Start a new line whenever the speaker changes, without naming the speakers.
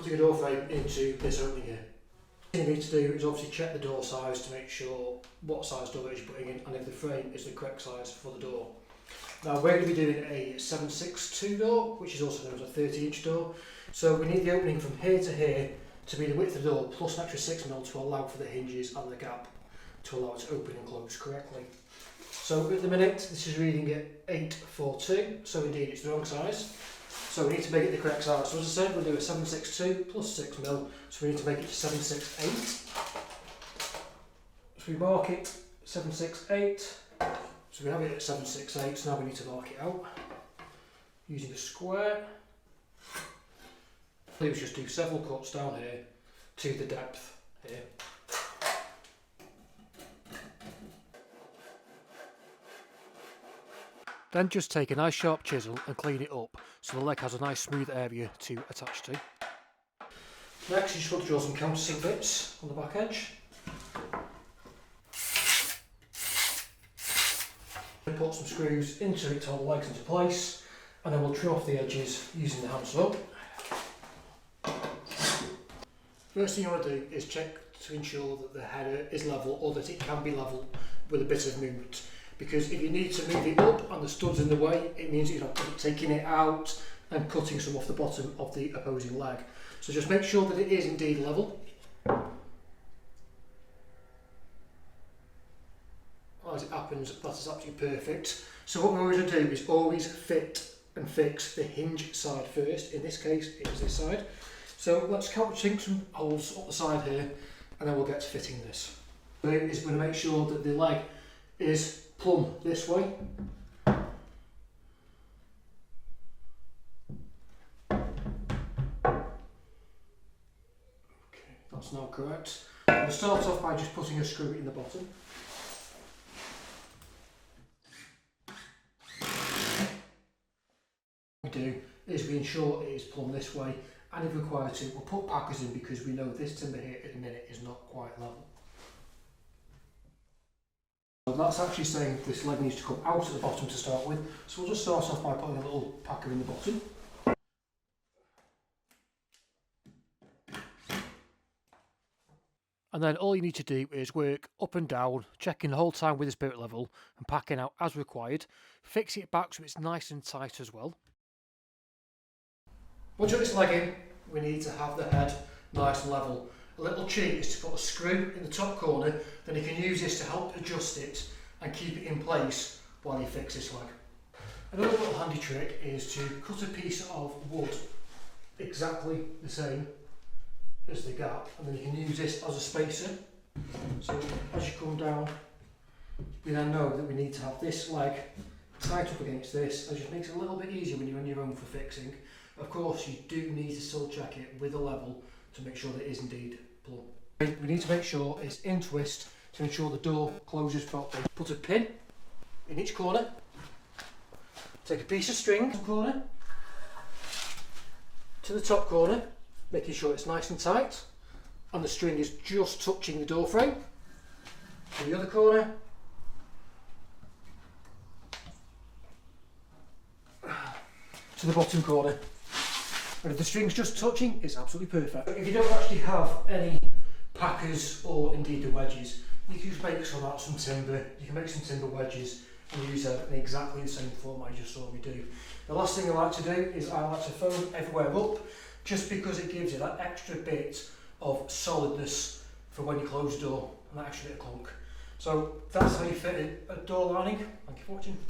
putting a door frame into this opening here. The thing you need to do is obviously check the door size to make sure what size door it is you're putting in and if the frame is the correct size for the door. Now we're going to be doing a 762 door, which is also known as a 30-inch door. So we need the opening from here to here to be the width of the door plus an extra 6mm to allow for the hinges and the gap to allow it to open and close correctly. So at the minute this is reading at 842, so indeed it's the wrong size. So we need to make it the correct size. So as I said, we'll do a 762 plus 6mm, so we need to make it to 768. So we mark it 768. So we have it at 768, so now we need to mark it out using a square. Please just do several cuts down here to the depth here. Then just take a nice sharp chisel and clean it up so the leg has a nice smooth area to attach to. Next you just want to draw some countersink bits on the back edge. Put some screws into it to hold the legs into place, and then we'll trim off the edges using the handsaw. First thing you want to do is check to ensure that the header is level, or that it can be level with a bit of movement. Because if you need to move it up and the stud's in the way, it means you're not taking it out and cutting some off the bottom of the opposing leg. So just make sure that it is indeed level. As it happens, that is absolutely perfect. So what we're always going to do is always fit and fix the hinge side first. In this case, it was this side. So let's countersink some holes up the side here, and then we'll get to fitting this. So is we're going to make sure that the leg is plumb this way. Okay, that's now correct. We'll start off by just putting a screw in the bottom. What we do is we ensure it is plumb this way, and if required to, we'll put packers in because we know this timber here at the minute is not quite level. So that's actually saying this leg needs to come out at the bottom to start with, so we'll just start off by putting a little packer in the bottom. And then all you need to do is work up and down, checking the whole time with the spirit level and packing out as required. Fix it back so it's nice and tight as well. Once you've got this leg in, we need to have the head nice and level. A little cheat is to put a screw in the top corner, then you can use this to help adjust it and keep it in place while you fix this leg. Another little handy trick is to cut a piece of wood exactly the same as the gap, and then you can use this as a spacer. So as you come down, we then know that we need to have this leg tight up against this. It just makes it a little bit easier when you're on your own for fixing. Of course, you do need to still check it with a level to make sure that it is indeed plumb. We need to make sure it's in twist to ensure the door closes properly. Put a pin in each corner. Take a piece of string corner to the top corner, making sure it's nice and tight and the string is just touching the door frame. To the other corner. To the bottom corner. And if the string's just touching, it's absolutely perfect. If you don't actually have any packers or indeed the wedges, you can just make some out of some timber. You can make some timber wedges and use them in exactly the same form I just saw me do. The last thing I like to do is I like to foam everywhere up, just because it gives you that extra bit of solidness for when you close the door and that extra bit of clunk. So that's how you fit a door lining. Thank you for watching.